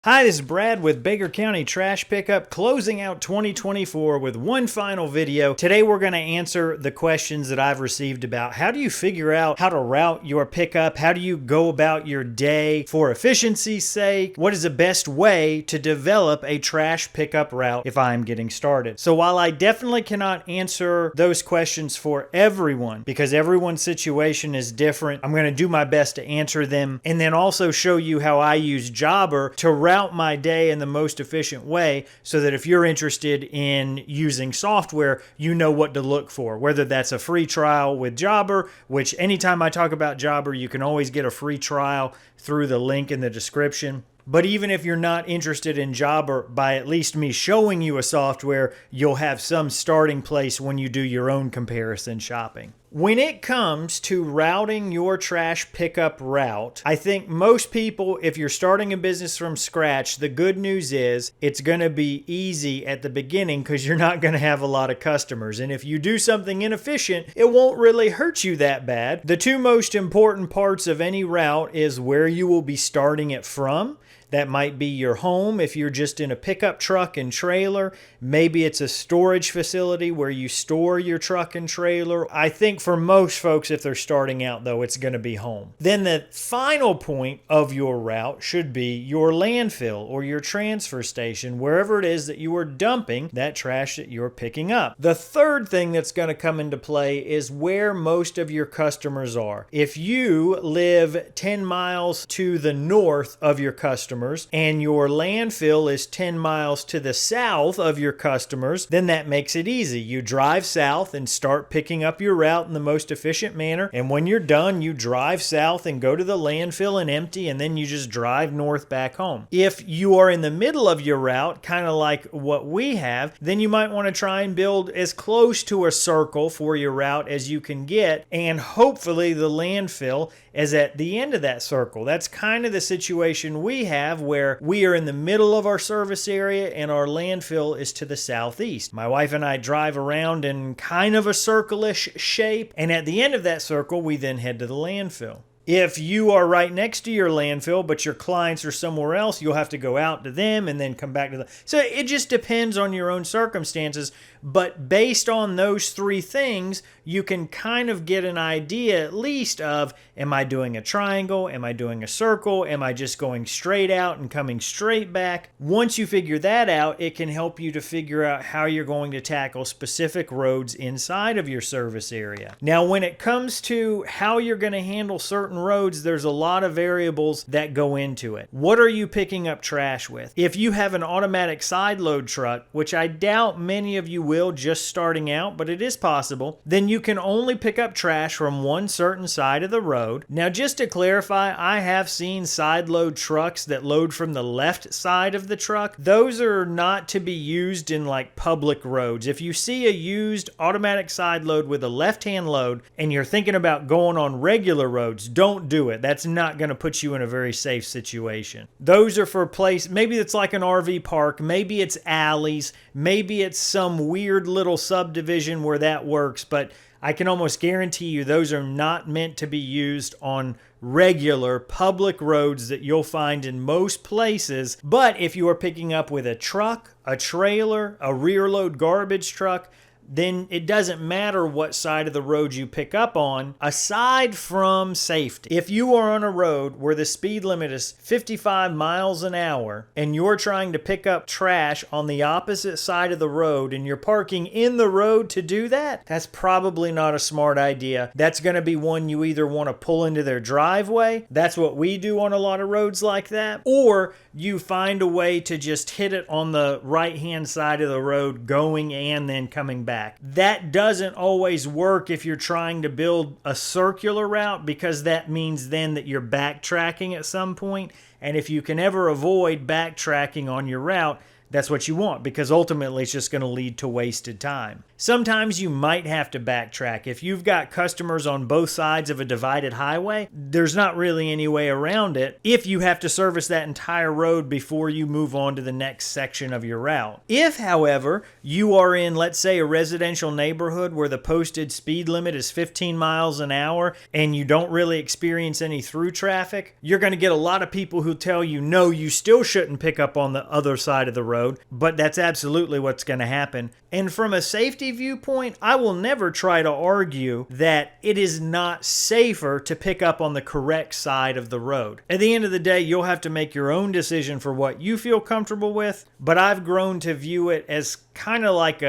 Hi, this is Brad with Baker County Trash Pickup, closing out 2024 with one final video. Today we're going to answer the questions that I've received about how do you figure out how to route your pickup? How do you go about your day for efficiency's sake? What is the best way to develop a trash pickup route if I'm getting started? So while I definitely cannot answer those questions for everyone because everyone's situation is different, I'm going to do my best to answer them and then also show you how I use Jobber to route my day in the most efficient way so that if you're interested in using software, you know what to look for, whether that's a free trial with Jobber, which anytime I talk about Jobber, you can always get a free trial through the link in the description. But even if you're not interested in Jobber, by at least me showing you a software, you'll have some starting place when you do your own comparison shopping. When it comes to routing your trash pickup route, I think most people, if you're starting a business from scratch, the good news is it's going to be easy at the beginning because you're not going to have a lot of customers. And if you do something inefficient, it won't really hurt you that bad. The two most important parts of any route is where you will be starting it from. That might be your home if you're just in a pickup truck and trailer. Maybe it's a storage facility where you store your truck and trailer. I think for most folks, if they're starting out, though, it's going to be home. Then the final point of your route should be your landfill or your transfer station, wherever it is that you are dumping that trash that you're picking up. The third thing that's going to come into play is where most of your customers are. If you live 10 miles to the north of your customers, and your landfill is 10 miles to the south of your customers, then that makes it easy. You drive south and start picking up your route in the most efficient manner. And when you're done, you drive south and go to the landfill and empty, and then you just drive north back home. If you are in the middle of your route, kind of like what we have, then you might want to try and build as close to a circle for your route as you can get. And hopefully the landfill is at the end of that circle. That's kind of the situation we have where we are in the middle of our service area and our landfill is to the southeast. My wife and I drive around in kind of a circle-ish shape, and at the end of that circle, we then head to the landfill. If you are right next to your landfill, but your clients are somewhere else, you'll have to go out to them and then come back to them. So it just depends on your own circumstances. But based on those three things, you can kind of get an idea at least of, am I doing a triangle? Am I doing a circle? Am I just going straight out and coming straight back? Once you figure that out, it can help you to figure out how you're going to tackle specific roads inside of your service area. Now, when it comes to how you're going to handle certain roads, there's a lot of variables that go into it. What are you picking up trash with? If you have an automatic side load truck, which I doubt many of you will just starting out, but it is possible, then you can only pick up trash from one certain side of the road. Now, just to clarify, I have seen side load trucks that load from the left side of the truck. Those are not to be used in like public roads. If you see a used automatic side load with a left-hand load and you're thinking about going on regular roads, don't do it. That's not going to put you in a very safe situation. Those are for maybe it's like an RV park, maybe it's alleys, maybe it's some weird little subdivision where that works, but I can almost guarantee you those are not meant to be used on regular public roads that you'll find in most places. But if you are picking up with a truck, a trailer, a rear load garbage truck, then it doesn't matter what side of the road you pick up on, aside from safety. If you are on a road where the speed limit is 55 miles an hour and you're trying to pick up trash on the opposite side of the road and you're parking in the road to do that, that's probably not a smart idea. That's going to be one you either want to pull into their driveway, that's what we do on a lot of roads like that, or you find a way to just hit it on the right-hand side of the road going and then coming back. That doesn't always work if you're trying to build a circular route because that means then that you're backtracking at some point. And if you can ever avoid backtracking on your route, That's what you want, because ultimately it's just going to lead to wasted time. Sometimes you might have to backtrack. If you've got customers on both sides of a divided highway, there's not really any way around it if you have to service that entire road before you move on to the next section of your route. If, however, you are in, let's say, a residential neighborhood where the posted speed limit is 15 miles an hour and you don't really experience any through traffic, you're going to get a lot of people who tell you, no, you still shouldn't pick up on the other side of the road, but that's absolutely what's going to happen. And from a safety viewpoint, I will never try to argue that it is not safer to pick up on the correct side of the road. At the end of the day, you'll have to make your own decision for what you feel comfortable with, but I've grown to view it as kind of like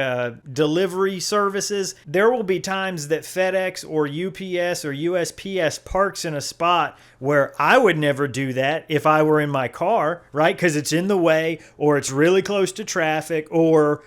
delivery services. There will be times that FedEx or UPS or USPS parks in a spot where I would never do that if I were in my car, right? Because it's in the way, or it's really close to traffic, or.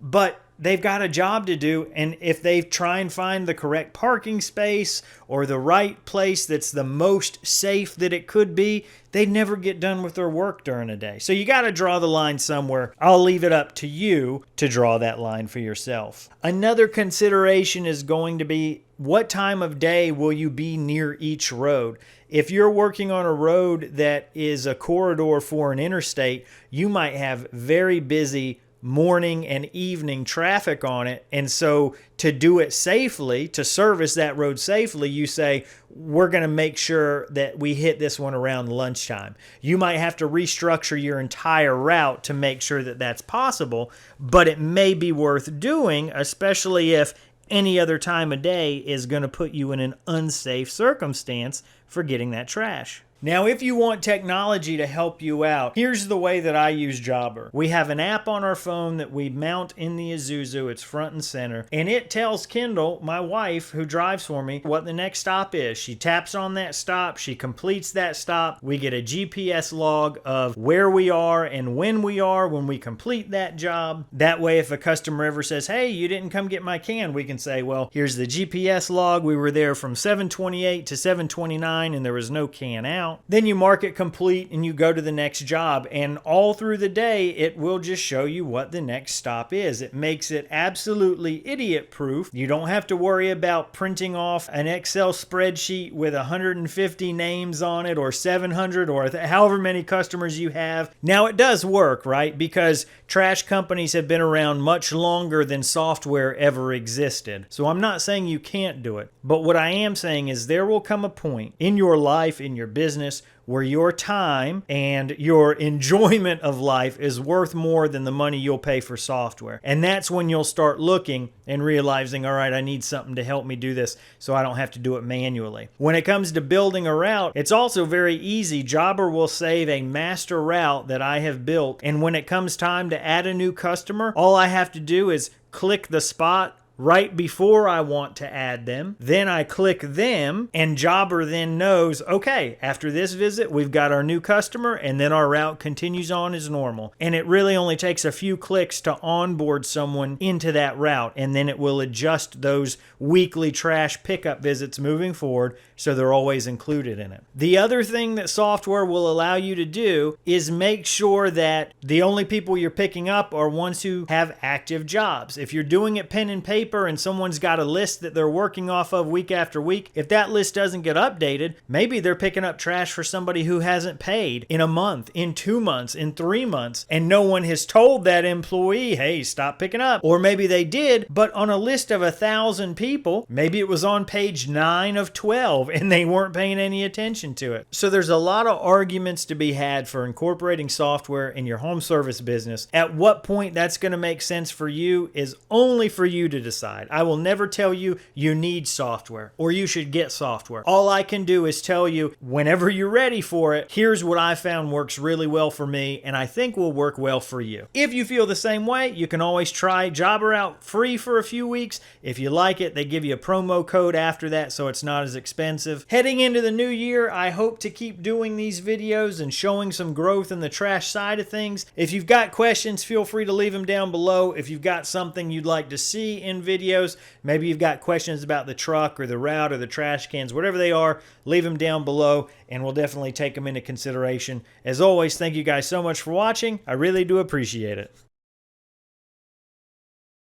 But they've got a job to do, and if they try and find the correct parking space or the right place that's the most safe that it could be, they never get done with their work during a day. So you got to draw the line somewhere. I'll leave it up to you to draw that line for yourself. Another consideration is going to be, what time of day will you be near each road? If you're working on a road that is a corridor for an interstate, you might have very busy morning and evening traffic on it. And so to do it safely, to service that road safely, you say, we're going to make sure that we hit this one around lunchtime. You might have to restructure your entire route to make sure that that's possible, but it may be worth doing, especially if any other time of day is going to put you in an unsafe circumstance for getting that trash. Now, if you want technology to help you out, here's the way that I use Jobber. We have an app on our phone that we mount in the Isuzu. It's front and center. And it tells Kendall, my wife, who drives for me, what the next stop is. She taps on that stop. She completes that stop. We get a GPS log of where we are and when we complete that job. That way, if a customer ever says, hey, you didn't come get my can, we can say, well, here's the GPS log. We were there from 7:28 to 7:29 and there was no can out. Then you mark it complete and you go to the next job, and all through the day it will just show you what the next stop is. It makes it absolutely idiot proof. You don't have to worry about printing off an Excel spreadsheet with 150 names on it or 700 or however many customers you have. Now it does work, right? Because trash companies have been around much longer than software ever existed. So I'm not saying you can't do it, but what I am saying is there will come a point in your life, in your business, where your time and your enjoyment of life is worth more than the money you'll pay for software. And that's when you'll start looking and realizing, all right, I need something to help me do this so I don't have to do it manually. When it comes to building a route, it's also very easy. Jobber will save a master route that I have built. And when it comes time to add a new customer, all I have to do is click the spot right before I want to add them. Then I click them, and Jobber then knows, okay, after this visit, we've got our new customer, and then our route continues on as normal. And it really only takes a few clicks to onboard someone into that route, and then it will adjust those weekly trash pickup visits moving forward so they're always included in it. The other thing that software will allow you to do is make sure that the only people you're picking up are ones who have active jobs. If you're doing it pen and paper, and someone's got a list that they're working off of week after week, if that list doesn't get updated, maybe they're picking up trash for somebody who hasn't paid in a month, in 2 months, in 3 months, and no one has told that employee, hey, stop picking up. Or maybe they did, but on a list of 1,000 people, maybe it was on page 9 of 12 and they weren't paying any attention to it. So there's a lot of arguments to be had for incorporating software in your home service business. At what point that's going to make sense for you is only for you to decide. I will never tell you you need software or you should get software. All I can do is tell you whenever you're ready for it, here's what I found works really well for me and I think will work well for you. If you feel the same way, you can always try Jobber out free for a few weeks. If you like it, they give you a promo code after that so it's not as expensive. Heading into the new year, I hope to keep doing these videos and showing some growth in the trash side of things. If you've got questions, feel free to leave them down below. If you've got something you'd like to see in videos. Maybe you've got questions about the truck or the route or the trash cans, whatever they are, leave them down below and we'll definitely take them into consideration. As always, thank you guys so much for watching. I really do appreciate it.